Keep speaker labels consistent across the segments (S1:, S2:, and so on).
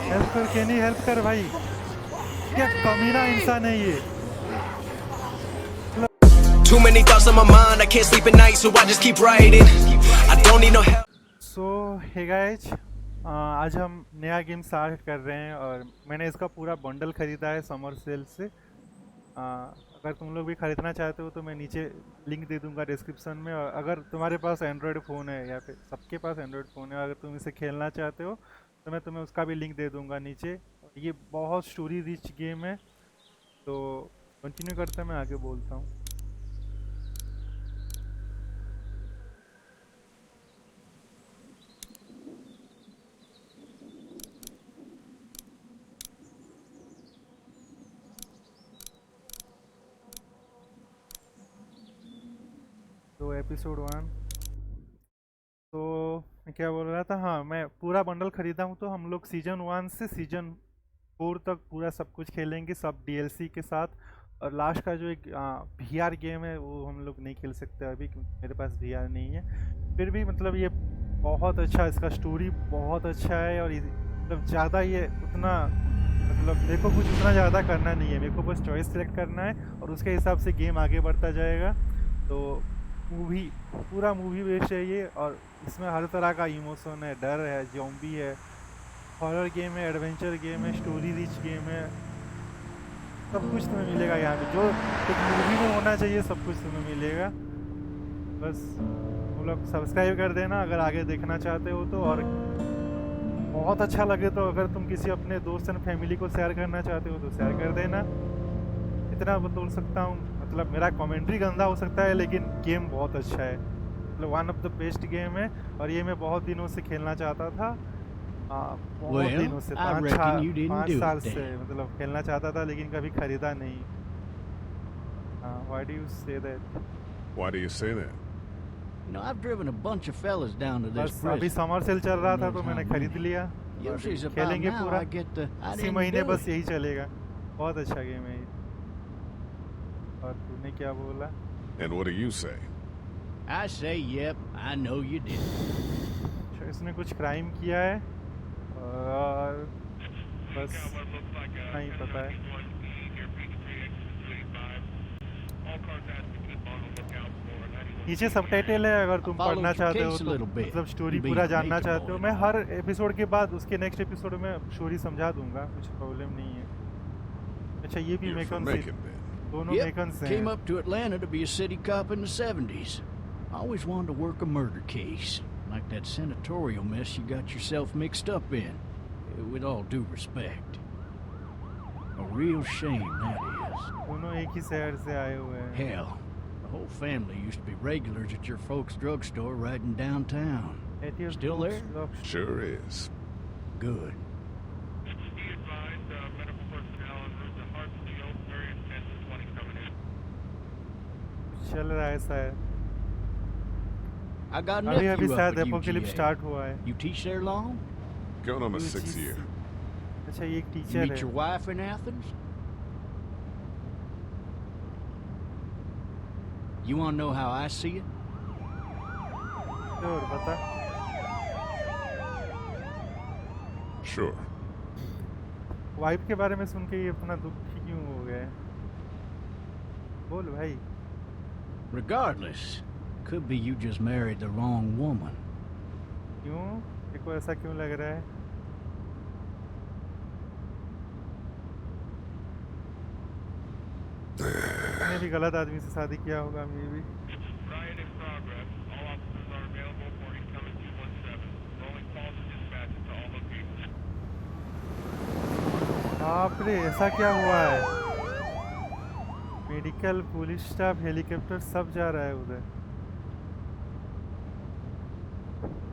S1: Help कर केनी, help कर भाई, क्या कमीना इंसान है ये।
S2: Too many thoughts on my mind, I can't sleep at night, so I just keep writing. I don't need no help.
S1: So hey guys, आज हम नया गेम स्टार्ट कर रहे हैं और मैंने इसका पूरा बंडल खरीदा है समर सेल से। अगर तुम लोग भी ख़रीदना चाहते हो तो मैं नीचे लिंक दे दूंगा डिस्क्रिप्शन में। और अगर तुम्हारे पास एंड्रॉयड फ़ोन है या फिर सबके पास एंड्रॉयड फ़ोन है, अगर तुम इसे खेलना चाहते हो तो मैं तुम्हें उसका भी लिंक दे दूंगा नीचे। ये बहुत स्टोरी रिच गेम है, तो कंटिन्यू करते हैं, मैं आगे बोलता हूँ। तो एपिसोड 1, तो मैं क्या बोल रहा था, हाँ मैं पूरा बंडल ख़रीदा हूँ। तो हम लोग सीज़न 1 से सीज़न 4 तक पूरा सब कुछ खेलेंगे, सब DLC के साथ। और लास्ट का जो एक VR गेम है वो हम लोग नहीं खेल सकते अभी क्योंकि मेरे पास VR नहीं है। फिर भी मतलब ये बहुत अच्छा, इसका स्टोरी बहुत अच्छा है। और मतलब ज़्यादा ये उतना मतलब मेरे को कुछ उतना ज़्यादा करना नहीं है, मेरे को बस चॉइस सेलेक्ट करना है और उसके हिसाब से गेम आगे बढ़ता जाएगा। तो मूवी, पूरा मूवी बेस्ड है ये, और इसमें हर तरह का इमोशन है, डर है, ज़ॉम्बी है, हॉरर गेम है, एडवेंचर गेम है, स्टोरी रिच गेम है, सब कुछ तुम्हें मिलेगा यहाँ पे। जो एक मूवी में होना चाहिए सब कुछ तुम्हें मिलेगा। बस तुम लोग सब्सक्राइब कर देना अगर आगे देखना चाहते हो तो। और बहुत अच्छा लगे तो अगर तुम किसी अपने दोस्त एंड फैमिली को शेयर करना चाहते हो तो शेयर कर देना। इतना बोल सकता हूँ, मतलब मेरा कमेंट्री गंदा हो सकता है लेकिन गेम बहुत अच्छा है, मतलब one of the best game है। और ये मैं बहुत दिनों से खेलना चाहता था, बहुत दिनों से, 5 साल से मतलब खेलना चाहता था लेकिन कभी खरीदा नहीं। Why do you say that?
S3: Why do you say that?
S4: You know, I've driven a bunch of fellas down to this
S1: बस
S4: prison.
S1: अभी समर सेल चल रहा था तो मैंने खरीद लिया।
S4: Usually it's about
S1: खेलेंगे
S4: now
S1: पूरा,
S4: I get the I
S1: इसी
S4: didn't
S1: महीने
S4: do
S1: बस
S4: it.
S1: यही चलेगा। बहुत अच्छा गेम है ये। और तूने क्या बोला?
S3: And what do you say?
S4: I say, yep, I know you did.
S1: अच्छा, इसने कुछ क्राइम किया है और बस नहीं पता है। नीचे सबटाइटल है अगर तुम पढ़ना चाहते हो तो, मतलब स्टोरी पूरा जानना चाहते हो। मैं हर एपिसोड के बाद उसके नेक्स्ट एपिसोड में स्टोरी समझा दूंगा, कुछ प्रॉब्लम नहीं है। अच्छा ये भी मेकन से, दोनों मेकन से
S4: Came up to Atlanta to be a city cop in the 70s. I always wanted to work a murder case, like that senatorial mess you got yourself mixed up in. With all due respect. A real shame, that is.
S1: दोनों एक ही शहर से आए हुए हैं।
S4: Hell, the whole family used to be regulars at your folks' drugstore right in downtown. Still there?
S3: Sure is.
S4: Good.
S1: चल रहा है शायद,
S4: I got
S1: अभी
S4: nephew up
S1: शायद
S4: at
S1: एपोकलिप्स
S4: UGA.
S1: स्टार्ट हुआ है।
S4: You teach there long?
S3: Going on my
S1: You
S3: 6th
S1: teach-
S3: year.
S1: अच्छा ये एक
S4: You
S1: टीचर
S4: meet
S1: है।
S4: your wife in Athens? You want to know how I see it?
S1: और बता।
S3: Sure.
S1: Wife के बारे में सुन के ये इतना दुखी क्यों हो गया है? बोल भाई।
S4: Regardless, could be you just married the wrong woman.
S1: क्यों? देखो ऐसा क्यों लग रहा है? मैंने भी गलत आदमी से शादी किया होगा, मे भी। बाप रे, ऐसा क्या हुआ है? मेडिकल, पुलिस स्टाफ, हेलीकॉप्टर सब जा रहा है उधर।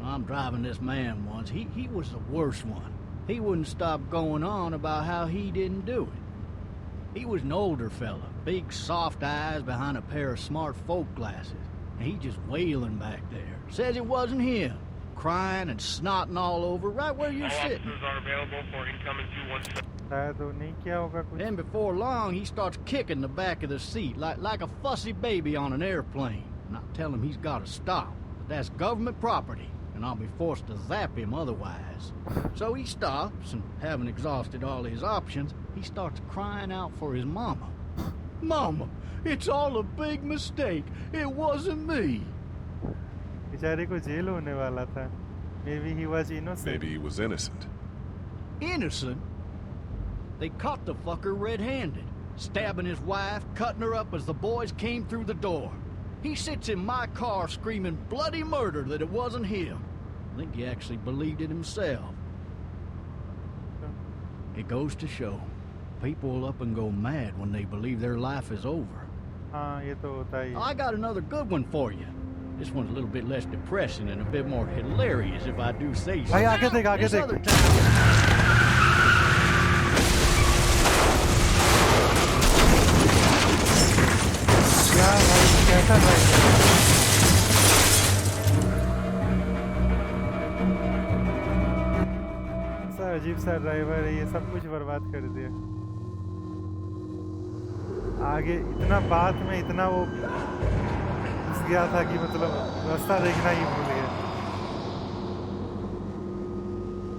S4: I'm driving this man once. He was the worst one. He wouldn't stop going on about how he didn't do it. He was an older fella, big soft eyes behind a pair of smart folk glasses. And he just wailing back there. Says it wasn't him. Crying and snotting all over right where you're sitting.
S5: All officers are available for incoming 217.
S1: शायद वो नहीं किया होगा कुछ।
S4: Then before long, he starts kicking the back of the seat like a fussy baby on an airplane. And I tell him he's got to stop. But that's government property. and I'll be forced to zap him otherwise. So he stops, and having exhausted all his options, he starts crying out for his mama. Mama, it's all a big mistake. It wasn't me.
S1: बेचारे को jail होने वाला था. Maybe he was innocent.
S3: Maybe he was innocent.
S4: Innocent? They caught the fucker red-handed, stabbing his wife, cutting her up as the boys came through the door. He sits in my car screaming bloody murder that it wasn't him. I think he actually believed it himself. It goes to show, people will up and go mad when they believe their life is over.
S1: हाँ ये तो होता ही है.
S4: I got another good one for you. This one's a little bit less depressing and a bit more hilarious, if I do say so.
S1: भाई आगे देख आगे
S4: This
S1: देख.
S4: other time-
S1: क्या भाई कैसा ड्राइवर? ऐसा अजीब सा ड्राइवर है, ये सब कुछ बर्बाद कर दिया. आगे इतना बात में इतना वो घुस गया था कि मतलब रास्ता देखना ही भूल गया.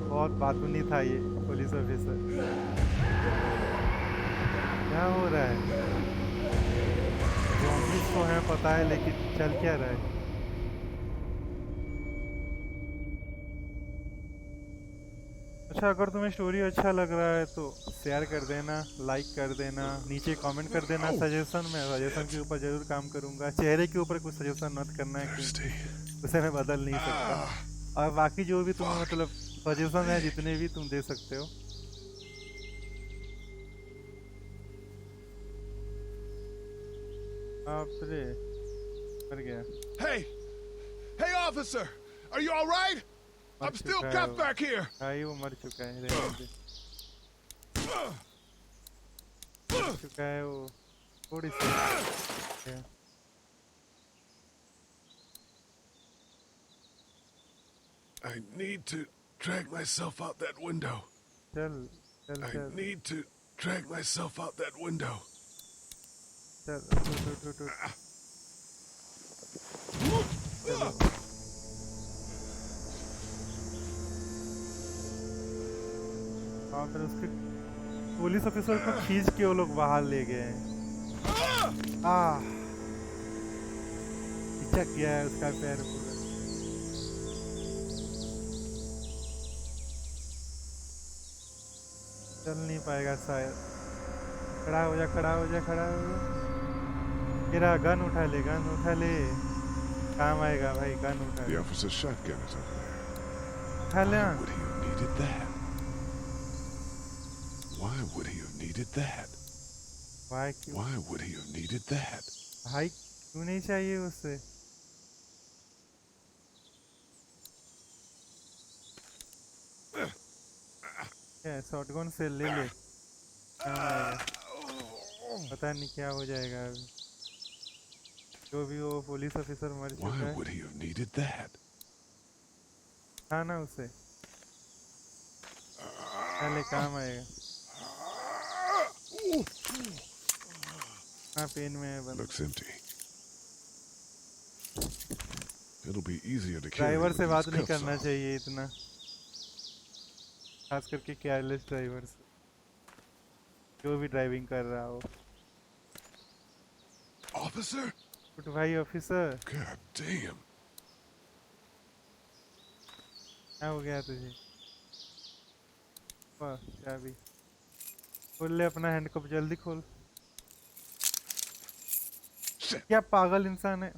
S1: बहुत बातूनी था ये पुलिस ऑफिसर. क्या हो रहा है? zombies तो है पता है, लेकिन चल क्या रहा है? अच्छा, अगर तुम्हें स्टोरी अच्छा लग रहा है तो शेयर कर देना, लाइक कर देना, नीचे कमेंट कर देना सजेशन में. सजेशन के ऊपर जरूर काम करूंगा. चेहरे के ऊपर कुछ सजेशन मत करना है क्योंकि उसे मैं बदल नहीं सकता. और बाकी जो भी तुम्हें मतलब सजेशन है जितने भी तुम दे सकते हो. बाप रे, मर गया.
S3: Hey, officer! Are you all right? I'm still cuffed back here.
S1: भाई वो मर चुका है. रहने दे. मर चुका है वो. थोड़ी सी.
S3: I need to drag myself out that window.
S1: चल चल
S3: I
S1: चल
S3: need to drag myself out that window.
S1: चल. उठ. हाँ, फिर उसके पुलिस ऑफिसर को खींच के वो लोग बाहर ले गए हैं. हिचक गया है उसका पैर पूरा. चल नहीं पाएगा शायद. खड़ा हो जा, खड़ा हो जा, खड़ा हो जा. तेरा गन उठा ले, गन उठा ले. काम आएगा भाई, गन उठा
S3: The
S1: ले.
S3: officer's shotgun is over there.
S1: उठा ले.
S3: Would he have needed that? Why would he have needed that?
S1: भाई क्यों?
S3: Why would he have needed that?
S1: भाई क्यों नहीं चाहिए उसे? क्या शॉटगन से ले ले. काम आएगा. पता नहीं क्या हो जाएगा अभी. जो भी वो पुलिस ऑफिसर मर चुका
S3: Why
S1: है.
S3: would he have needed that?
S1: था ना उसे. पहले काम आएगा. हाँ, पेन में है बंदा.
S3: Looks empty. It'll be easier to kill him
S1: driver
S3: with
S1: से
S3: these
S1: बात नहीं
S3: cuffs
S1: करना
S3: on.
S1: चाहिए इतना, खास करके केयरलेस ड्राइवर से. जो भी ड्राइविंग कर रहा हो.
S3: Officer?
S1: उठ भाई ऑफिसर.
S3: God damn.
S1: क्या हो गया तुझे? वाह, चाबी. खोल ले अपना हैंडकप, जल्दी खोल.
S3: Shit.
S1: क्या पागल इंसान है.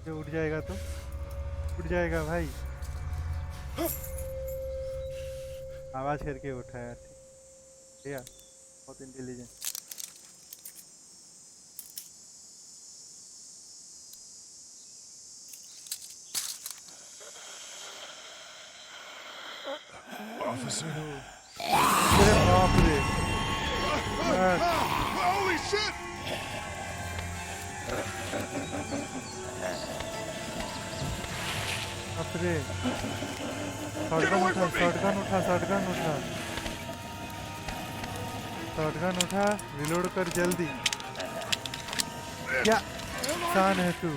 S1: ये उठ जाएगा तो उठ जाएगा भाई. आवाज करके उठाया. ठीक है, बहुत इंटेलिजेंट.
S3: Officer?
S1: अरे बाप रे.
S3: Holy shit!
S1: बाप रे. शॉटगन उठा, शॉटगन उठा, शॉटगन उठा, शॉटगन उठा. रिलोड कर जल्दी. क्या इंसान है तू.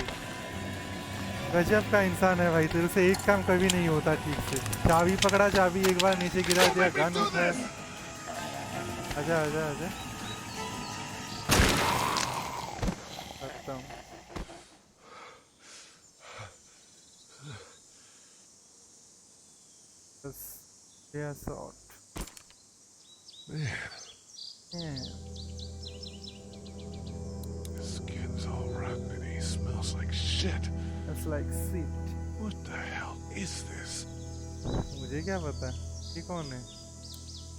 S1: गजब का इंसान है भाई, तेरे से एक काम कभी नहीं होता ठीक से। चाबी पकड़ा, चाबी एक बार नीचे गिरा दिया, गन उठाया। आजा आजा आजा, करता हूँ। बस ये shot.
S3: Man, his skin's all rotten and he smells like shit.
S1: It's like shit.
S3: What the hell is this?
S1: मुझे क्या पता ये कौन है?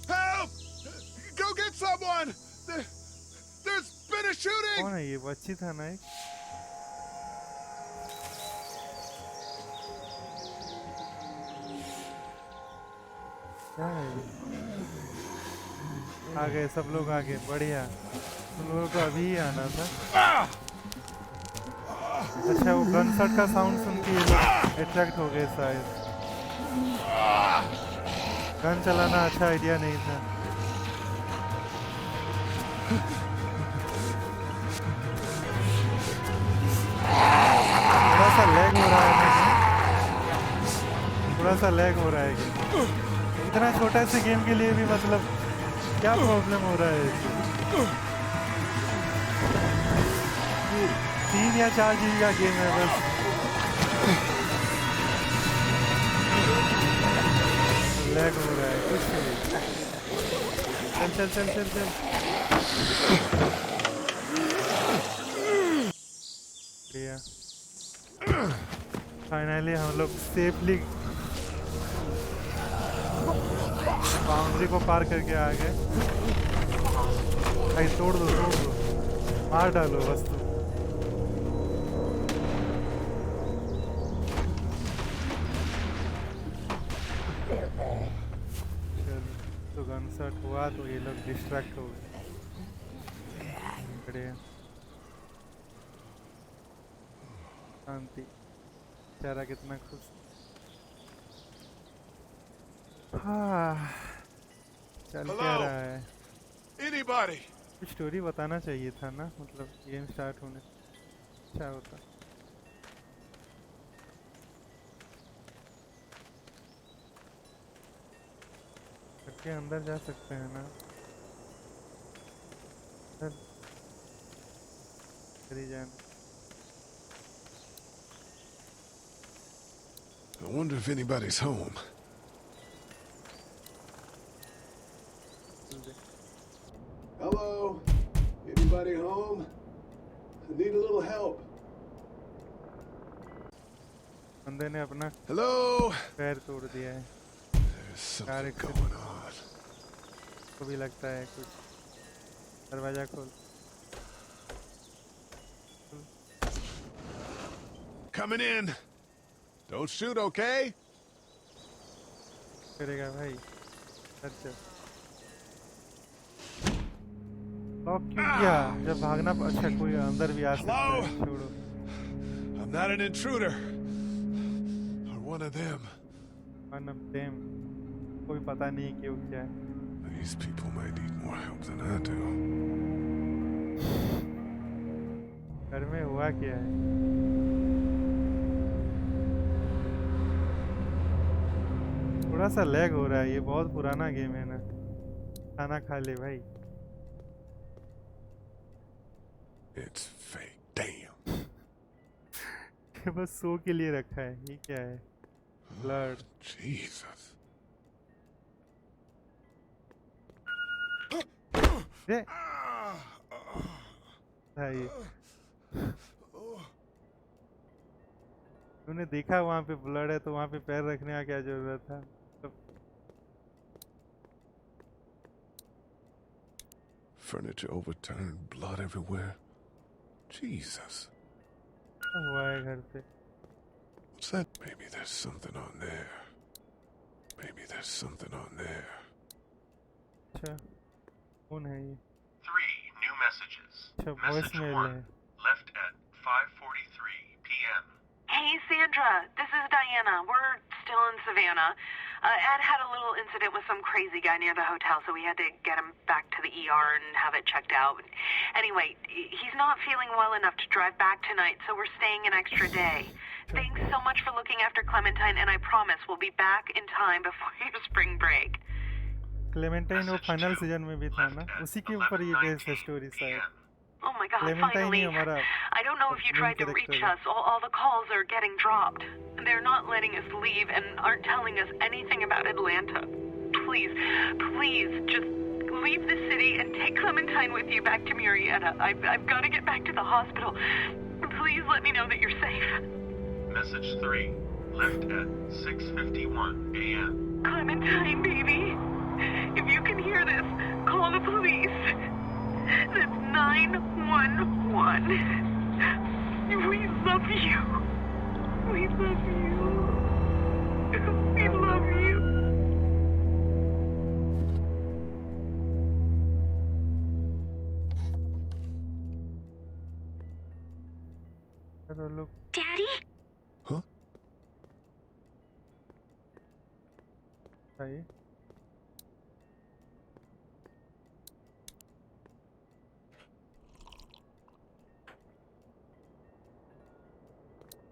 S3: Help! Go get someone! There's been a shooting!
S1: कौन है ये? बच्ची था ना एक? क्या है ये? आ गए सब लोग, आ गए, बढ़िया। तुम लोगों को अभी ही आना था। अच्छा, वो गन शॉट का साउंड सुन के ये लोग अट्रैक्ट हो गए शायद। गन चलाना अच्छा आइडिया नहीं था। थोड़ा सा लैग हो रहा है, थोड़ा सा लैग हो रहा है गेम। इतना छोटा से गेम के लिए भी मतलब क्या प्रॉब्लम हो रहा है? 3 या 4 GB का गेम है बस। लैग हो रहा है कुछ नहीं। चल चल चल चल चल। बढ़िया, फाइनली हम लोग सेफली बाउंड्री को पार करके आ गए। भाई तोड़ दो, मार डालो बस। तो गन शॉट हुआ तो ये लोग डिस्ट्रैक्ट हो गए। बढ़िया, शांति। बेचारा कितना खुश। हाँ, चल क्या रहा है?
S3: Anybody?
S1: कुछ स्टोरी बताना चाहिए था ना, मतलब गेम स्टार्ट होने अच्छा होता। करके अंदर जा सकते हैं ना? चली जाना।
S3: I wonder if anybody's home. Hello? Anybody home? I need a little help.
S1: बंदे ने अपना
S3: Hello?
S1: पैर तोड़ दिया है।
S3: There's something going on.
S1: को भी लगता है कुछ। दरवाजा खोल।
S3: Coming in. Don't shoot, okay?
S1: करेगा भाई। अच्छा, लॉक क्यों किया? जब भागना अच्छा कोई अंदर भी आ सकता है। छोड़ो।
S3: I'm not an intruder. Or one of them.
S1: One of them. कोई पता नहीं क्यों क्या है।
S3: These people might need more help than I do.
S1: घर में हुआ क्या है? थोड़ा सा लैग हो रहा है, ये बहुत पुराना गेम है ना। खाना खा ले भाई।
S3: It's fake. Damn.
S1: ये बस शो के लिए रखा है। ये क्या है? ब्लड।
S3: Jesus.
S1: ये भाई, तूने देखा वहाँ पे ब्लड है तो वहाँ पे पैर रखने का क्या जरूरत था?
S3: Furniture overturned, blood everywhere. Jesus.
S1: क्या हुआ है घर पे?
S3: What's that? Maybe there's something on there. Maybe there's something on there.
S1: अच्छा, कौन है ये?
S5: 3 new messages.
S1: अच्छा,
S5: Message
S1: वॉइसमेल
S5: 1
S1: है।
S5: left at 5:43 p.m.
S6: Hey, Sandra. This is Diana. We're still in Savannah. Ed had a little incident with some crazy guy near the hotel, so we had to get him back to the ER and have it checked out. Anyway, he's not feeling well enough to drive back tonight, so we're staying an extra day. Thanks so much for looking after Clementine, and I promise we'll be back in time before your spring break.
S1: Clementine वो final season में भी था ना, उसी के ऊपर ये based है स्टोरी शायद.
S6: Oh my God,
S1: Clementine
S6: finally.
S1: ही हमारा
S6: I don't know if you tried to reach us. All the calls are getting dropped. They're not letting us leave and aren't telling us anything about Atlanta. Please, just leave the city and take Clementine with you back to Murrieta. I've got to get back to the hospital. Please let me know that you're safe.
S5: Message 3. Left at 6:51 a.m.
S6: Clementine, baby. If you can hear this, call the police. That's 911. We love you. We love you. We love you.
S1: लोग
S7: Daddy?
S3: Huh?
S1: चाहिए.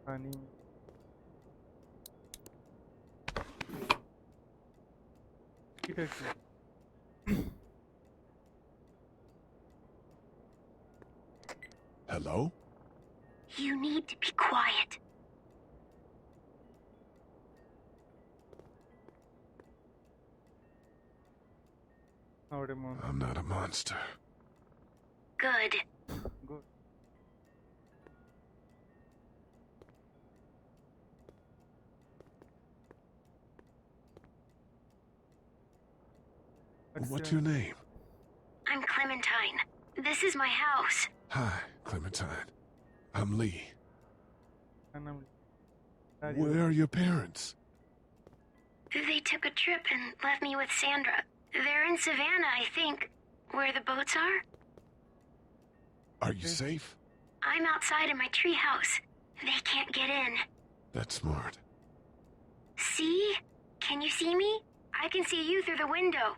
S1: पानी में
S3: Hello?
S7: You need to be quiet.
S3: I'm not a monster.
S7: Good.
S1: Good.
S3: What's your name?
S7: I'm Clementine. This is my house.
S3: Hi, Clementine. I'm Lee.
S1: And
S3: Where are your parents?
S7: They took a trip and left me with Sandra. They're in Savannah, I think. Where the boats are?
S3: Are you safe?
S7: I'm outside in my treehouse. They can't get in.
S3: That's smart.
S7: See? Can you see me? I can see you through the window.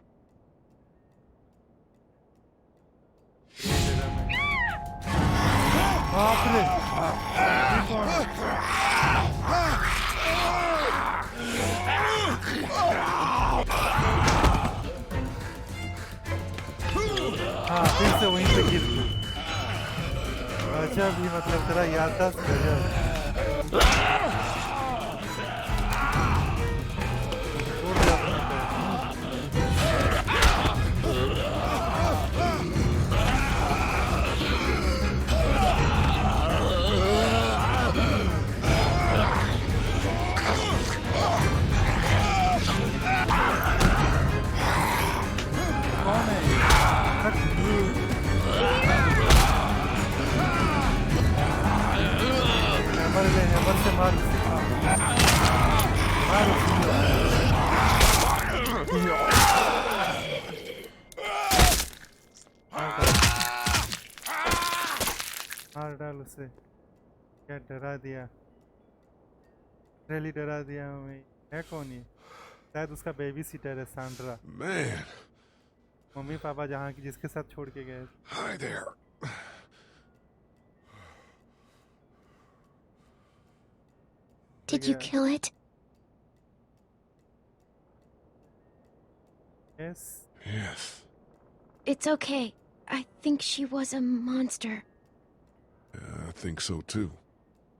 S1: हाँ फिर से वहीं पे गिर गई. अच्छा भी मतलब तेरा याददाश्त गजब. छोड़ दे अपना कौन है ये? हैमर से मार मार डाल उसे. क्या डरा दिया, रियली डरा दिया हमें. है कौन ये? शायद उसका बेबी सीटर है सांड्रा.
S3: Man.
S1: मम्मी पापा जहाँ की जिसके साथ छोड़ के गए.
S3: Hi there.
S7: Did you kill it?
S1: Yes.
S3: Yes.
S7: It's okay. I think she was a monster.
S3: I think so too.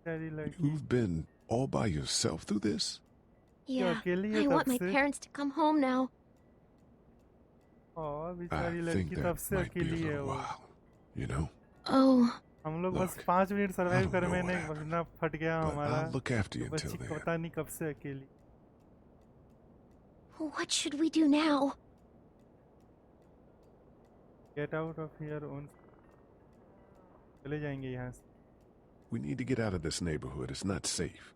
S1: Very lucky.
S3: You've been all by yourself through this?
S7: Yeah,
S1: अकेली है
S7: I
S1: तब
S7: want my
S1: से.
S7: parents to come home now.
S1: और
S3: I
S1: बेचारी
S3: think
S1: लड़की तब
S3: that
S1: से
S3: might be a
S1: अकेली है
S3: little
S1: वो.
S3: while. You know?
S7: Oh,
S1: हम लोग बस
S3: Look,
S1: 5 minute
S3: I
S1: survive
S3: don't
S1: कर
S3: know
S1: में
S3: what
S1: नहीं
S3: happened,
S1: महीना फट गया
S3: But
S1: हमारा.
S3: I'll look after you
S1: बच्ची
S3: until
S1: को
S3: then.
S1: पता नहीं कब से अकेली.
S7: what should we do now?
S1: Get out of here on. चले जाएंगे यहाँ से.
S3: We need to get out of this neighborhood. It's not safe.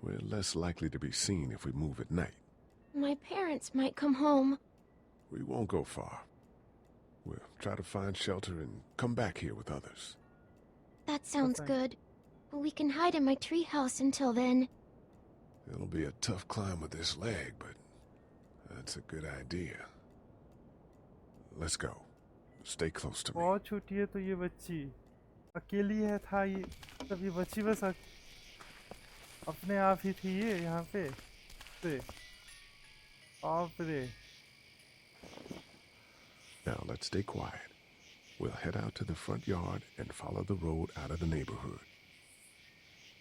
S3: We're less likely to be seen if we move at night.
S7: My parents might come home.
S3: We won't go far. We'll try to find shelter and come back here with others.
S7: That sounds
S1: fine.
S7: good. We can hide in my treehouse until then.
S3: It'll be a tough climb with this leg, but That's a good idea. Let's go. Stay close to me.
S1: बहुत छोटी है तो ये बच्ची अकेली है था ये तब ये बच्ची बस अपने आप ही थी ये यहाँ पे बाप रे.
S3: Now let's stay quiet. We'll head out to the front yard and follow the road out of the neighborhood.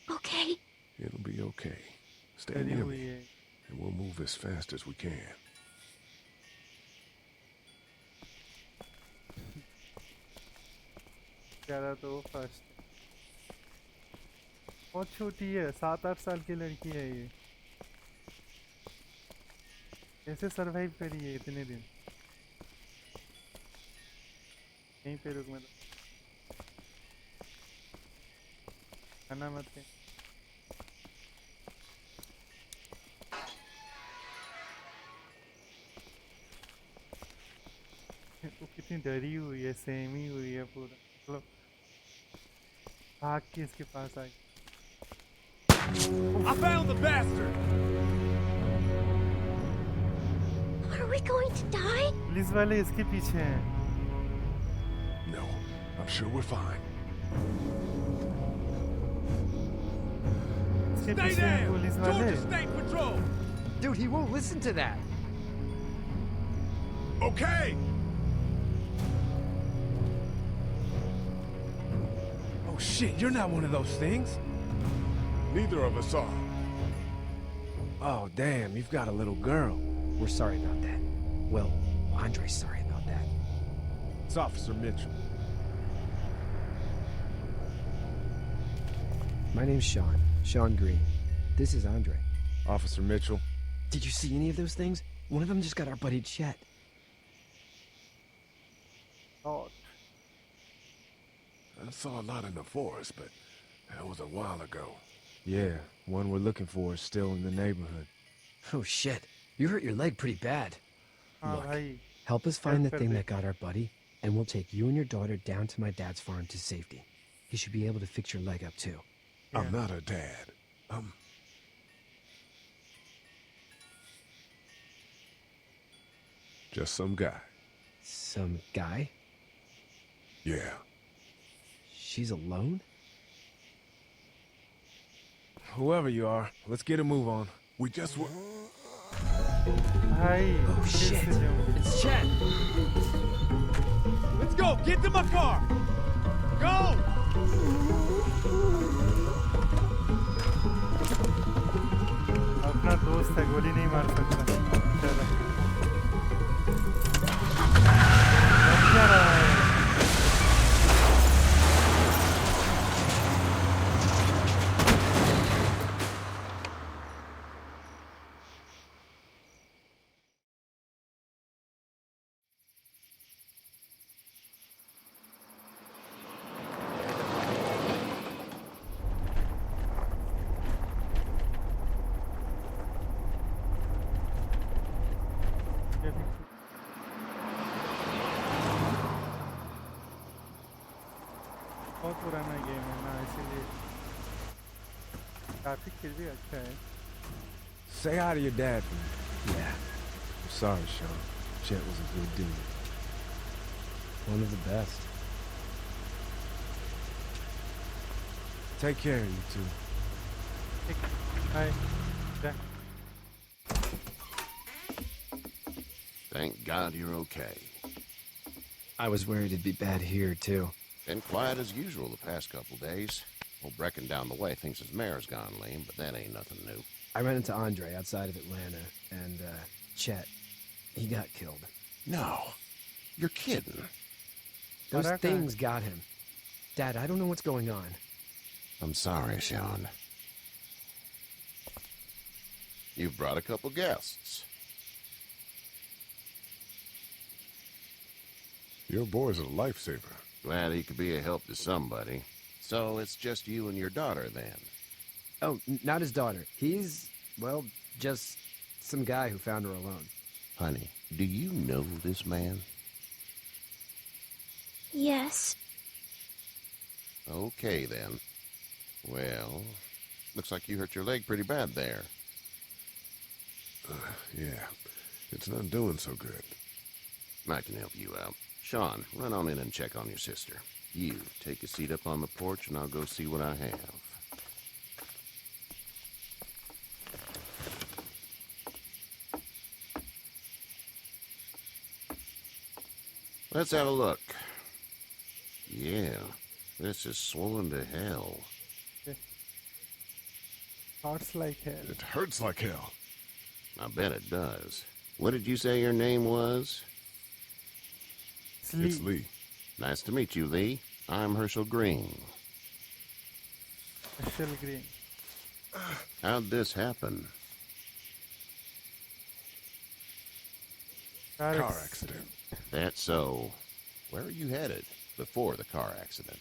S7: Okay.
S3: It'll be okay. Stay
S1: डरी
S3: near
S1: हुई
S3: me,
S1: है.
S3: and we'll move as fast as we can.
S1: ज़्यादा तो first बहुत छोटी है 7-8 साल की लड़की है ये. कैसे सरवाइव करी है इतने दिन. यहीं पे रुक मैं खाना मत के. वो कितनी डरी हुई है सहमी हुई है पूरा मतलब भाग के इसके पास आ गई.
S8: I found the bastard!
S7: Are we going to die?
S1: Police वाले इसके पीछे हैं.
S3: No, I'm sure we're fine.
S1: इसके
S8: Stay
S1: पीछे हैं
S8: down!
S1: पुलिस वाले.
S8: Georgia State Patrol!
S9: Dude, he won't listen to that.
S8: Okay! Oh shit, you're not one of those things.
S3: Neither of us are.
S9: Oh, damn, you've got a little girl. We're sorry about that. Well, Andre's sorry about that.
S8: It's Officer Mitchell.
S9: My name's Sean. Sean Green. This is Andre.
S8: Officer Mitchell.
S9: Did you see any of those things? One of them just got our buddy Chet.
S1: Oh,
S3: I saw a lot in the forest, but that was a while ago.
S8: Yeah, one we're looking for is still in the neighborhood.
S9: Oh, shit. You hurt your leg pretty bad.
S1: हाँ
S9: Look,
S1: भाई.
S9: help us find the
S1: कर
S9: thing
S1: they.
S9: that got our buddy, and we'll take you and your daughter down to my dad's farm to safety. He should be able to fix your leg up, too.
S3: I'm not a dad. Just some guy.
S9: Some guy?
S3: Yeah.
S9: She's alone?
S8: Whoever you are, let's get a move on.
S3: We just were.
S1: भाई.
S9: Oh,
S1: फिर
S9: shit.
S1: से जाऊँ.
S9: It's Chet!
S8: Let's go! Get to my car! Go!
S1: अपना दोस्त है गोली नहीं मार सकता. चलो. बच क्या रहा है. ये भी बहुत पुराना गेम है ना इसीलिए ग्राफिक फिर भी अच्छा है.
S8: Say hi to your dad for me.
S9: Yeah,
S8: I'm sorry, Sean. Chet was a good dude.
S9: one of the best.
S8: Take care of you two.
S1: ठीक. हाय. जा.
S10: Thank God you're okay.
S9: I was worried it'd be bad here, too.
S10: Been quiet as usual the past couple days. Old Brecken down the way thinks his mare's gone lame, but that ain't nothing new.
S9: I ran into Andre outside of Atlanta, and, Chet, he got killed.
S10: No. You're kidding.
S9: Those
S1: Caraca.
S9: things got him. Dad, I don't know what's going on.
S10: I'm sorry, Sean. You've brought a couple guests.
S3: Your boy's a lifesaver.
S10: Glad he could be a help to somebody. So it's just you and your daughter, then?
S9: Oh, not his daughter. He's, well, just some guy who found her alone.
S10: Honey, do you know this man?
S7: Yes.
S10: Okay, then. Well, looks like you hurt your leg pretty bad there.
S3: Yeah. It's not doing so good.
S10: I can help you out. Sean, run on in and check on your sister. You, take a seat up on the porch and I'll go see what I have. Let's have a look. Yeah, this is swollen to hell.
S1: Hurts like hell.
S3: It hurts like hell.
S10: I bet it does. What did you say your name was?
S3: It's Lee.
S10: Nice to meet you, Lee. I'm Herschel Green.
S1: Herschel Green.
S10: How'd this happen?
S3: Car accident.
S10: That's so. Where are you headed before the car accident?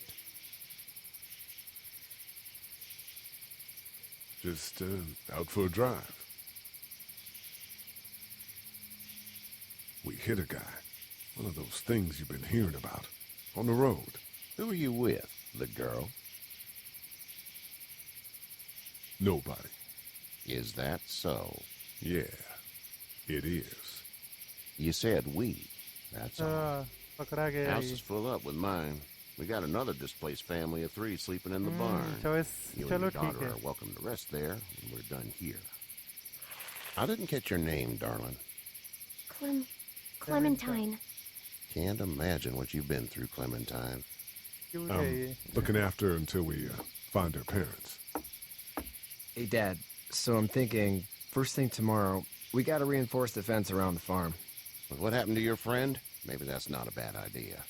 S3: Just out for a drive. We hit a guy. One of those things you've been hearing about. On the road.
S10: Who are you with? The girl?
S3: Nobody.
S10: Is that so?
S3: Yeah, it is.
S10: You said we. That's all.
S1: पकड़ा गया
S10: House
S1: ये.
S10: is full up with mine. We got another displaced family of 3 sleeping in the barn.
S1: choice.
S10: You and
S1: चलो
S10: your
S1: ठीक
S10: daughter
S1: है.
S10: are welcome to rest there when we're done here. I didn't catch your name, darling.
S7: Clementine.
S10: Can't imagine what you've been through, Clementine.
S1: क्यों है ये?
S3: Looking after her until we find her parents.
S9: Hey, Dad. So I'm thinking, first thing tomorrow, we gotta reinforce the fence around the farm.
S10: But what happened to your friend? Maybe that's not a bad idea.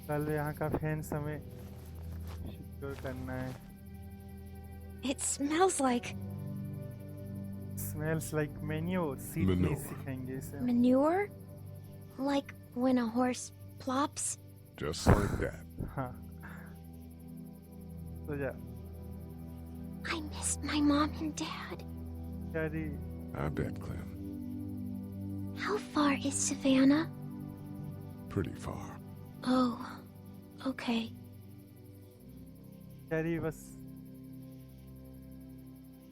S1: कल यहाँ का fence हमें secure करना है.
S7: It smells like
S1: Smells like manure. Seed
S3: Manure.
S1: नहीं सीखेंगे इसे.
S7: manure? Like when a horse plops?
S3: Just like that.
S1: हाँ. तो जा.
S7: I missed my mom and dad.
S1: Daddy.
S3: I bet, Clem.
S7: How far is Savannah?
S3: Pretty far.
S7: Oh, okay.
S1: Daddy बस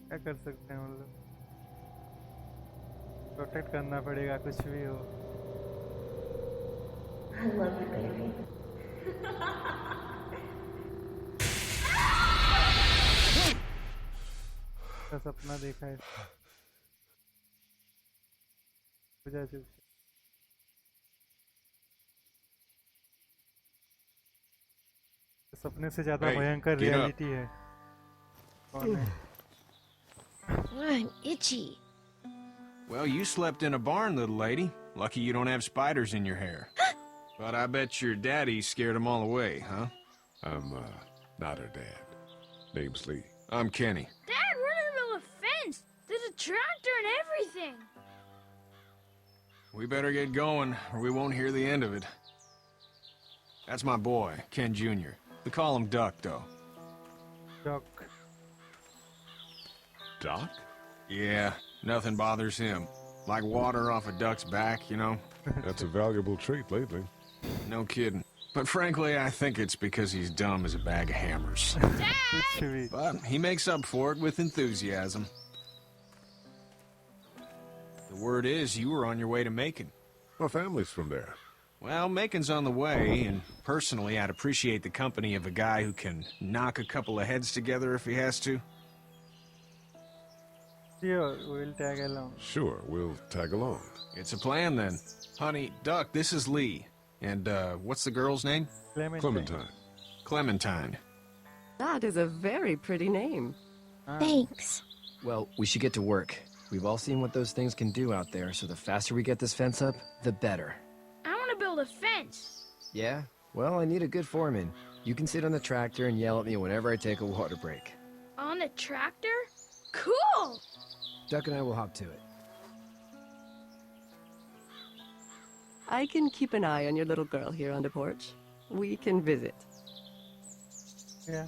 S1: क्या कर सकते हैं मतलब. प्रोटेक्ट करना पड़ेगा कुछ भी हो.
S11: I love you, baby.
S1: का सपना देखा है. जा चुप. सपने से ज्यादा भयंकर रियलिटी है. कौन है?
S7: I'm itchy.
S8: Well, you slept in a barn, little lady. Lucky you don't have spiders in your hair. But I bet your daddy scared them all away, huh?
S3: I'm not her dad. Name's Lee.
S8: I'm Kenny.
S12: Dad, we're in the middle of a fence. There's a tractor and everything.
S8: We better get going, or we won't hear the end of it. That's my boy, Ken Jr. We call him Duck, though.
S1: Duck.
S3: Doc?
S8: Yeah, nothing bothers him. Like water off a duck's back, you know?
S3: That's a valuable trait lately.
S8: No kidding. But frankly, I think it's because he's dumb as a bag of hammers.
S1: Dad!
S8: But he makes up for it with enthusiasm. The word is you were on your way to Macon.
S3: My family's from there.
S8: Well, Macon's on the way, and personally, I'd appreciate the company of a guy who can knock a couple of heads together if he has to.
S1: Sure, we'll tag along.
S3: Sure, we'll tag along.
S8: It's a plan, then. Honey, Duck, this is Lee. And, what's the girl's name?
S3: Clementine.
S8: Clementine.
S11: That is a very pretty name.
S7: Thanks.
S9: Well, we should get to work. We've all seen what those things can do out there, so the faster we get this fence up, the better.
S12: I want to build a fence.
S9: Yeah? Well, I need a good foreman. You can sit on the tractor and yell at me whenever I take a water break.
S12: On the tractor? Cool!
S9: Duck and I will hop to it.
S11: I can keep an eye on your little girl here on the porch. We can visit.
S1: Yeah.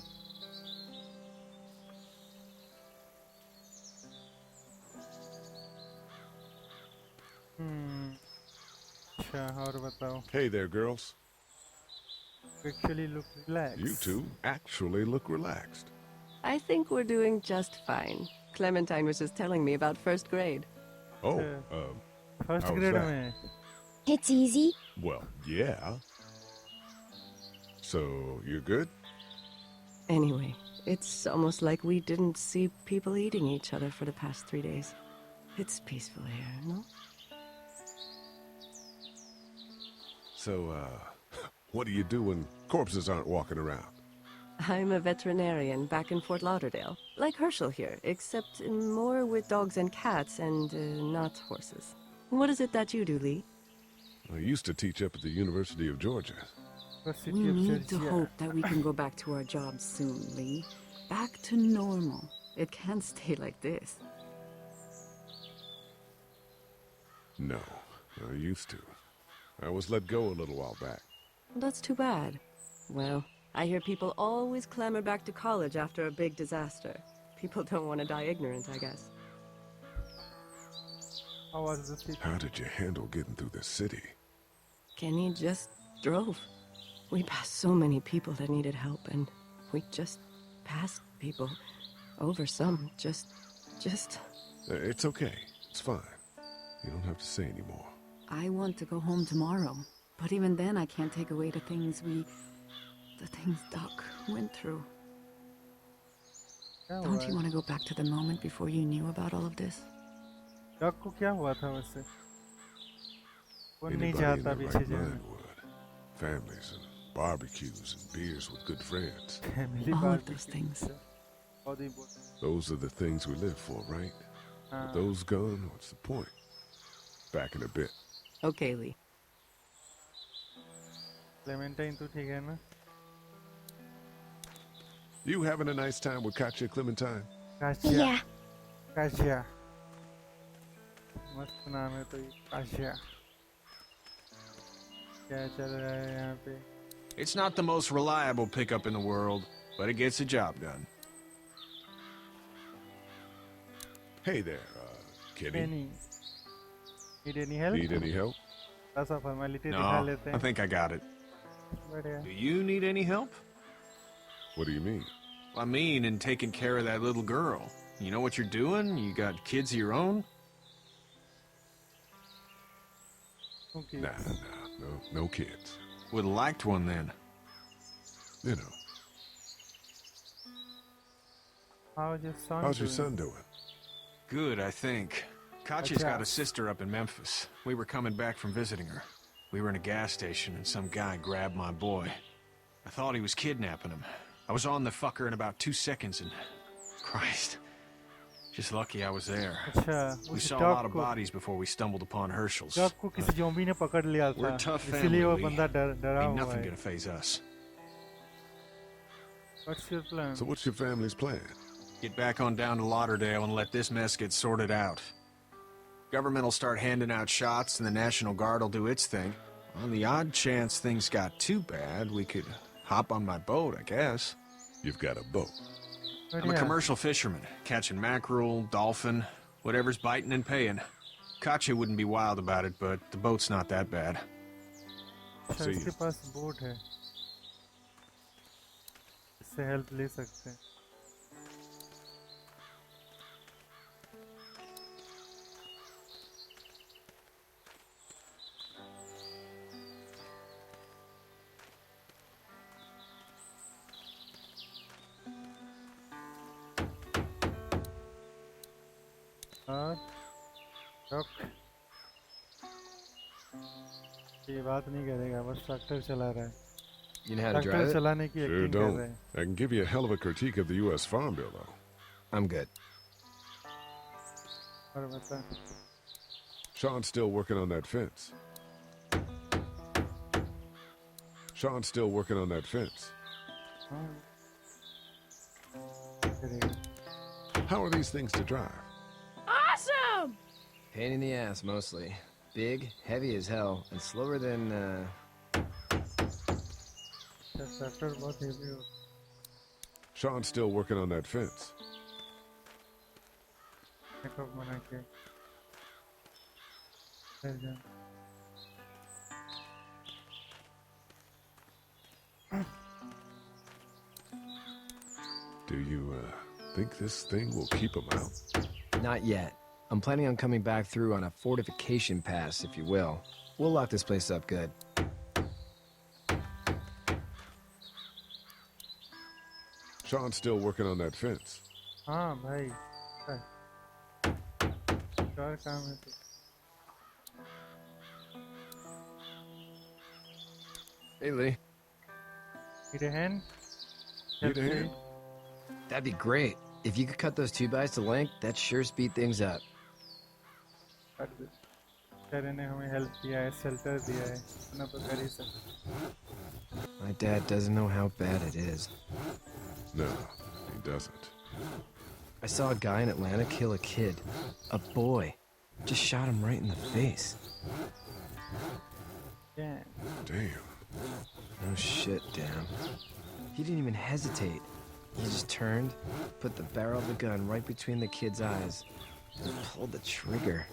S1: अच्छा और बताओ.
S3: Hey there, girls.
S1: Actually look relaxed.
S3: You two actually look relaxed.
S11: I think we're doing just fine. Clementine was just telling me about first grade.
S3: Oh,
S1: First
S3: how's
S1: grade
S3: that?
S1: में.
S7: It's easy.
S3: Well, yeah. So, you're good?
S11: Anyway, it's almost like we didn't see people eating each other for the past 3 days. It's peaceful here, no?
S3: So, what do you do when corpses aren't walking around?
S11: I'm a veterinarian back in Fort Lauderdale. Like Herschel here, except more with dogs and cats and not horses. What is it that you do, Lee?
S3: I used to teach up at the University of Georgia.
S1: University
S13: We
S1: of
S13: need to
S1: Georgia.
S13: hope that we can go back to our jobs soon, Lee. Back to normal. It can't stay like this.
S3: No, I used to. I was let go a little while back.
S11: That's too bad. Well, I hear people always clamor back to college after a big disaster. People don't want to die ignorant, I guess.
S1: How was the city?
S3: How did you handle getting through the city?
S11: Kenny just drove. We passed so many people that needed help, and we just passed people. Over some, just...
S3: It's okay. It's fine. You don't have to say anymore.
S13: I want to go home tomorrow. But even then, I can't take away the things Doc went through.
S1: क्या
S13: Don't
S1: हुआ
S13: you
S1: है?
S13: want to go back to the moment before you knew about all of this?
S1: Dog को क्या हुआ था वैसे? वो नहीं
S3: Anybody in
S1: चाहता
S3: their
S1: पीछे
S3: right
S1: जाना.
S3: mind would. Families and barbecues and beers with good friends.
S1: Family
S13: All of
S1: barbecue.
S13: those things.
S1: बहुत ही important.
S3: Those are the things we live for, right? With those gone, what's the point? Back in a bit.
S11: Okay, Lee.
S1: Clementine तो ठीक है ना?
S3: You having a nice time with Katya, Clementine?
S1: Kashiya.
S7: Yeah.
S1: काशिया. मस्त नाम है तो ये काशिया. क्या चल रहा है यहाँ पे?
S8: It's not the most reliable pickup in the world, but it gets the job done.
S3: Hey there, Kenny.
S1: Kenny. Need any help?
S3: Need any help?
S1: थोड़ा सा formality दिखा
S8: No,
S1: लेते
S8: I
S1: हैं.
S8: think I got it.
S1: बढ़िया.
S8: Do you need any help?
S3: What do you mean?
S8: I mean, in taking care of that little girl. You know what you're doing? You got kids of your own?
S1: Okay.
S3: Nah, no kids.
S8: Would have liked one then.
S3: You know.
S1: How's your son
S3: How's your
S1: doing?
S3: son doing?
S8: Good, I think. Katya's got a sister up in Memphis. We were coming back from visiting her. We were in a gas station and some guy grabbed my boy. I thought he was kidnapping him. I was on the fucker in about 2 seconds and... Christ. Just lucky I was there.
S1: अच्छा,
S8: We
S1: उस
S8: saw a
S1: dog
S8: lot of
S1: को
S8: bodies before we stumbled upon Herschel's.
S1: dog को किसी zombie ने पकड़ लिया
S8: We're
S1: था.
S8: a tough
S1: इसीलिए
S8: family,
S1: वो
S8: Lee.
S1: बंदा डरा
S8: Ain't
S1: हुआ
S8: nothing
S1: है.
S8: gonna faze us.
S1: What's your plan?
S3: So what's your family's plan?
S8: Get back on down to Lauderdale and let this mess get sorted out. Government will start handing out shots and the National Guard will do its thing. On the odd chance things got too bad, we could hop on my boat, I guess.
S3: You've got a boat.
S8: I'm a commercial fisherman, catching mackerel, dolphin, whatever's biting and paying. Katya wouldn't be wild about it, but the boat's not that bad.
S1: अच्छा,
S3: See
S1: इसके
S3: you.
S1: Pass boat है. इससे help ले सकते हैं. और रुक. ये बात नहीं करेगा, बस ट्रैक्टर चला रहा है.
S9: You know how to drive
S1: tractor
S9: it?
S1: चलाने की
S3: Sure
S1: एक्टिंग कर
S3: don't.
S1: रहे हैं.
S3: I can give you a hell of a critique of the U.S. Farm Bill, though.
S9: I'm good.
S1: और बता.
S3: Sean's still working on that fence. Sean's still working on that fence.
S1: हाँ. करेगा.
S3: How are these things to drive?
S12: Awesome!
S9: Pain in the ass, mostly. Big, heavy as hell, and slower than,
S1: tractor बहुत heavy हो.
S3: Sean's still working on that fence.
S1: मैं कब मना किया? चल जा.
S3: Do you, Think this thing will keep them out?
S9: Not yet. I'm planning on coming back through on a fortification pass, if you will. We'll lock this place up good.
S3: Sean's still working on that fence.
S1: हाँ भाई और काम है तो
S9: Hey, Lee.
S1: need a hand?
S3: Need a hand?
S9: That'd be great. If you could cut those 2x to length, that'd sure speed things up.
S1: तेरे ने हमें help किया है, शेल्टर दिया है, इतना तो कर ही सकते।
S9: My dad doesn't know how bad it is.
S3: No, he doesn't.
S9: I saw a guy in Atlanta kill a kid. A boy. Just shot him right in the face.
S1: Damn.
S3: Damn.
S9: No shit, damn. He didn't even hesitate. He just turned, put the barrel of the gun right between the kid's eyes, and pulled the trigger.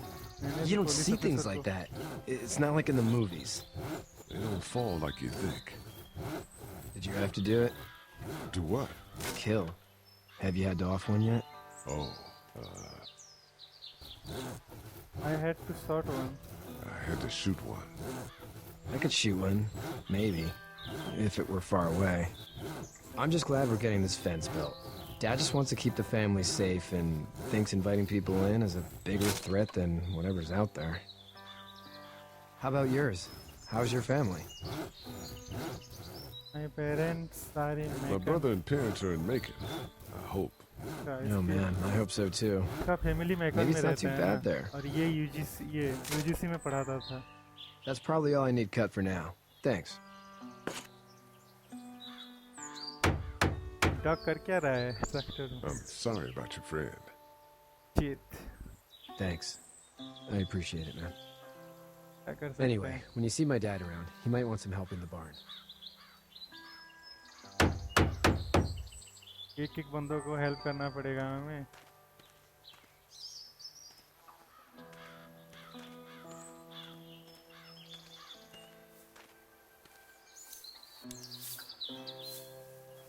S9: You don't see things like that. It's not like in the movies.
S3: They don't fall like you think.
S9: Did you have to do it?
S3: Do what?
S9: Kill. Have you had to off one yet?
S3: Oh,
S1: I had to shot one.
S3: I had to shoot one.
S9: I could shoot one, maybe, if it were far away. I'm just glad we're getting this fence built. Dad just wants to keep the family safe and thinks inviting people in is a bigger threat than whatever's out there. How about yours? How's your family?
S1: My parents are in Macon.
S3: My brother and parents are in Macon. I hope.
S9: Oh man, I hope so too.
S1: उसका family Macon
S9: Maybe
S1: में
S9: it's not
S1: रहता
S9: too
S1: है
S9: bad
S1: ना,
S9: there.
S1: और ये UGC में पढ़ाता था.
S9: That's probably all I need cut for now. Thanks.
S1: Duck कर क्या रहा है ट्रैक्टर में?
S3: I'm sorry about your friend.
S1: Shit.
S9: Thanks. I appreciate it, man.
S1: क्या कर सकते
S9: Anyway,
S1: हैं?
S9: when you see my dad around, he might want some help in the barn.
S1: एक बंदों को हेल्प करना पड़ेगा हमें.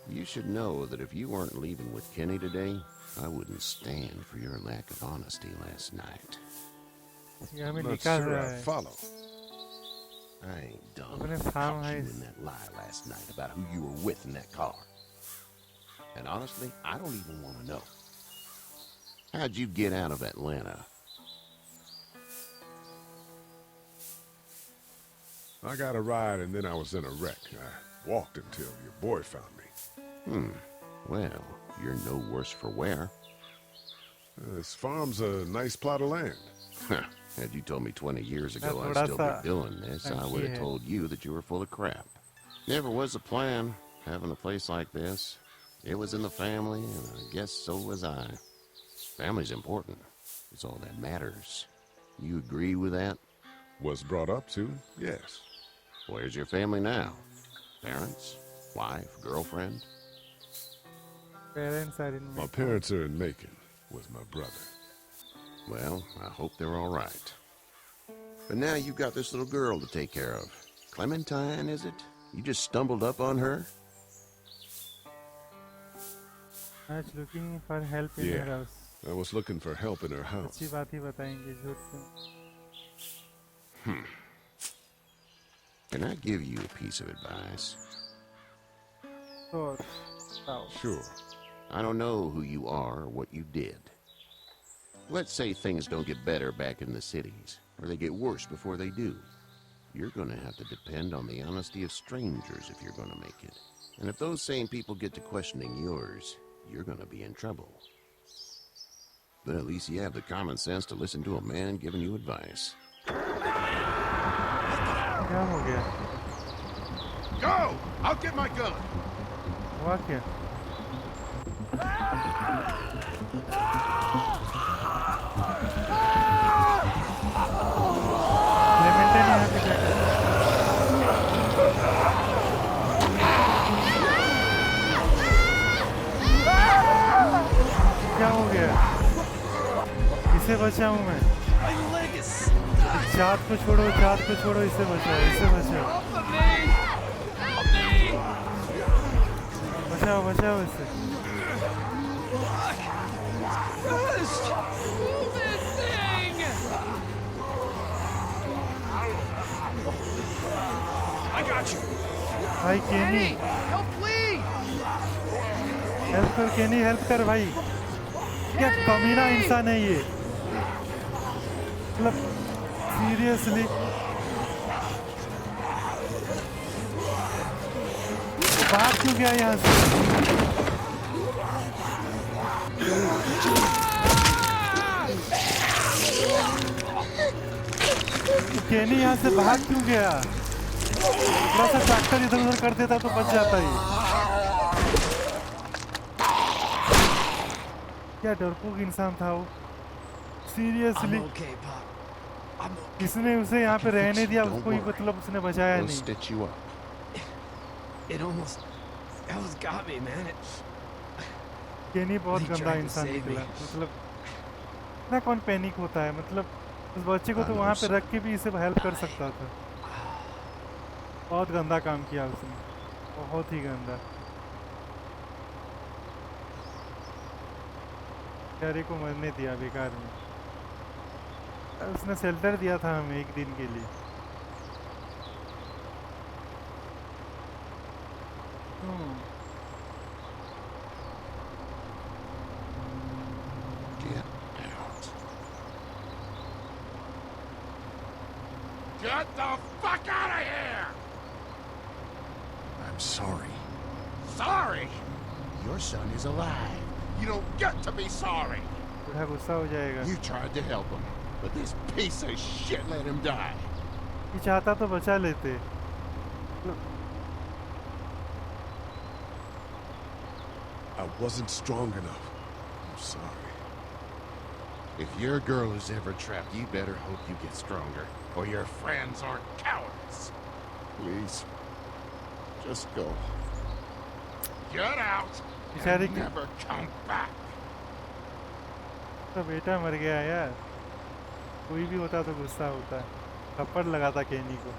S10: You should know that if you weren't leaving with Kenny today, I wouldn't stand for your lack of honesty last night.
S1: ये हमें
S3: Not
S1: निकाल
S3: sure
S1: रहा
S3: I
S1: है.
S3: follow.
S10: I ain't dumb.
S1: अपने
S10: enough to
S1: farm
S10: talk you
S1: house.
S10: in that lie last night about who you were with in that car. And honestly, I don't even want to know. How'd you get out of Atlanta?
S3: I got a ride and then I was in a wreck. I walked until your boy found me.
S10: Well, you're no worse for wear.
S3: This farm's a nice plot of land.
S10: Had you told me 20 years ago I'd
S1: थोड़ा
S10: still
S1: सा
S10: be doing this, I would
S1: है.
S10: have told you that you were full of crap. Never was a plan, having a place like this. It was in the family, and I guess so was I. Family's important. It's all that matters. You agree with that?
S3: Was brought up to, yes.
S10: Where's your family now? Parents? Wife? Girlfriend?
S1: Parents are in
S3: My
S1: Macon.
S3: parents are in Macon with my brother.
S10: Well, I hope they're all right. But now you've got this little girl to take care of. Clementine, is it? You just stumbled up on her?
S1: I was looking for help in
S3: Yeah.
S1: her house.
S3: I was looking for help in her house.
S1: अच्छी बात ही बताएंगे झूठ क्यों?
S10: Can I give you a piece of advice?
S1: So, now,
S3: Sure.
S10: I don't know who you are or what you did. Let's say things don't get better back in the cities, or they get worse before they do. You're going to have to depend on the honesty of strangers if you're going to make it. And if those same people get to questioning yours, you're going to be in trouble. But at least you have the common sense to listen to a man giving you advice.
S1: क्या हो गया?
S3: Go! I'll get my gun!
S1: हुआ क्या? Clementine यहाँ पे क्या कर रहा है? क्या हो गया? इसे बचाऊं मैं? जात को छोड़ो, इसे बचाओ, बचाओ इसे.
S14: Move this thing!
S8: I got you.
S1: भाई केनी
S14: Help Lee!
S1: हेल्प कर केनी, हेल्प कर भाई। क्या कमीना इंसान है ये, मतलब सीरियसली। बाहर क्यों गया यहाँ से? केनी यहाँ से बाहर क्यों गया? थोड़ा सा ट्रैक्टर इधर उधर कर देता तो बच जाता ही। क्या डरपोक इंसान था वो, सीरियसली। किसने उसे यहाँ पे रहने दिया, उसको ही मतलब उसने बचाया नहीं। केनी बहुत गंदा इंसान निकला, मतलब इतना कौन पैनिक होता है, मतलब उस बच्चे को तो वहाँ पे रख के भी इसे हेल्प कर सकता था। बहुत गंदा काम किया उसने, बहुत ही गंदा। बेचारे को मरने दिया बेकार में। उसने शेल्टर दिया था हमें एक दिन के लिए।
S10: Get the fuck out of here!
S3: I'm sorry.
S10: Sorry? Your son is alive. You don't get to be sorry.
S1: बूढ़ा गुस्सा हो जाएगा।
S10: You tried to help him, but this piece of shit let him die.
S1: ये चाहता तो बचा लेते।
S3: I wasn't strong enough. I'm sorry.
S10: If your girl is ever trapped, you better hope you get stronger, or your friends aren't cowards.
S3: Please, just go.
S10: Get out and never come back.
S1: तो बेटा मर गया यार। कोई भी होता तो गुस्सा होता, थप्पड़ लगाता केनी को।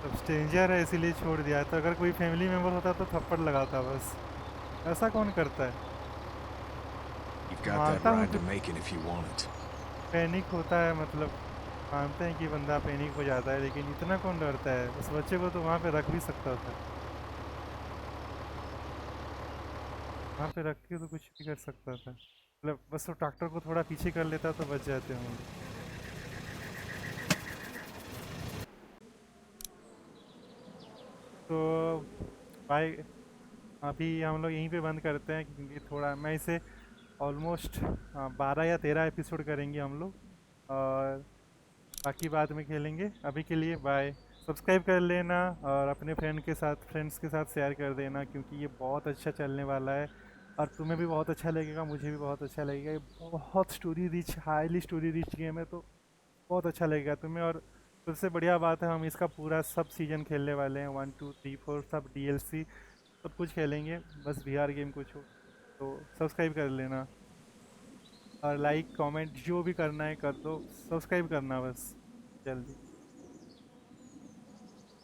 S1: अब स्ट्रेंजर है इसीलिए छोड़ दिया, तो अगर कोई फैमिली मेंबर होता तो थप्पड़ लगाता बस। ऐसा कौन करता है? मानता हूँ पैनिक होता है, मतलब मानते हैं कि बंदा पैनिक हो जाता है, लेकिन इतना कौन डरता है? उस बच्चे को तो वहाँ पे रख भी सकता था, वहाँ पे रख के तो कुछ भी कर सकता था। मतलब बस वो ट्रैक्टर को थोड़ा पीछे कर लेता तो बच जाते होंगे। तो भाई अभी हम लोग यहीं पे बंद करते हैं, क्योंकि थोड़ा मैं इसे ऑलमोस्ट 12 या 13 एपिसोड करेंगे हम लोग, और बाकी बाद में खेलेंगे। अभी के लिए बाय। सब्सक्राइब कर लेना और अपने फ्रेंड्स के साथ शेयर कर देना, क्योंकि ये बहुत अच्छा चलने वाला है और तुम्हें भी बहुत अच्छा लगेगा, मुझे भी बहुत अच्छा लगेगा। ये बहुत story rich, highly story rich game है, तो बहुत अच्छा लगेगा तुम्हें। और सबसे बढ़िया बात है, हम इसका पूरा सब सीजन खेलने वाले हैं, 1 2 3 4 सब DLC सब कुछ खेलेंगे। बस VR गेम कुछ हो तो सब्सक्राइब कर लेना, और लाइक कमेंट जो भी करना है कर दो। सब्सक्राइब करना बस जल्दी।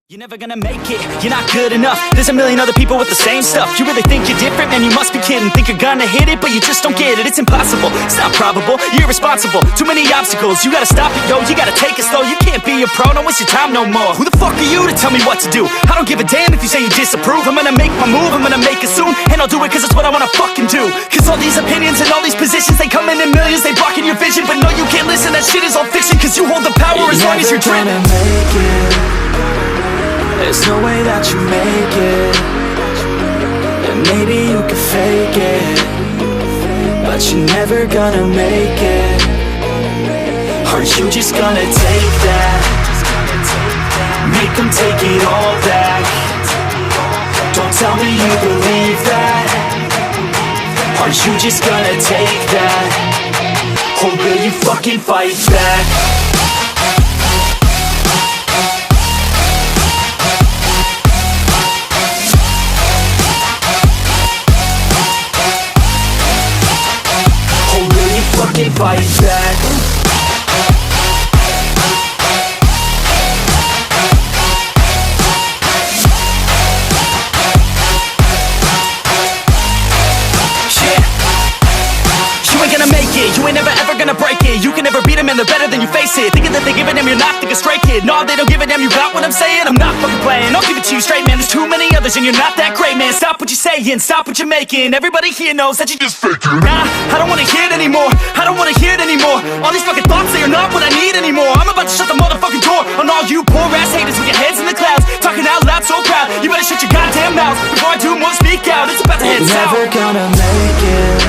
S2: You're never gonna make it, you're not good enough. There's a million other people with the same stuff. You really think you're different? Man, you must be kidding. Think you're gonna hit it, but you just don't get it. It's impossible, it's not probable, you're irresponsible. Too many obstacles, you gotta stop it, yo. You gotta take it slow, you can't be a pro. Don't waste your time no more. Who the fuck are you to tell me what to do? I don't give a damn if you say you disapprove. I'm gonna make my move, I'm gonna make it soon. And I'll do it cause it's what I wanna fucking do. Cause all these opinions and all these positions, they come in millions, they blocking your vision. But no, you can't listen, that shit is all fiction. Cause you hold the power as long as you're driven. There's no way that you make it, and maybe you can fake it, but you're never gonna make it. Are you just gonna take that? Make them take it all back. Don't tell me you believe that. Are you just gonna take that? Or will you fucking fight back? Fucking fight back. Yeah. them and they're better than you face it. Thinking that they give a damn, you're not thinking straight, kid. No, they don't give a damn, you got what I'm saying? I'm not fucking playing, I'll give it to you straight, man. There's too many others and you're not that great, man. Stop what you're saying, stop what you're making. Everybody here knows that you just faking. Nah, I don't wanna hear it anymore, I don't wanna hear it anymore. All these fucking thoughts, they are not what I need anymore. I'm about to shut the motherfucking door on all you poor ass haters with your heads in the clouds, talking out loud so proud. You better shut your goddamn mouth before I do more speak out. It's about to head south.
S15: Never gonna make it.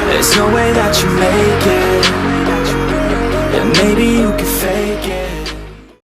S15: There's no way that you make it. And maybe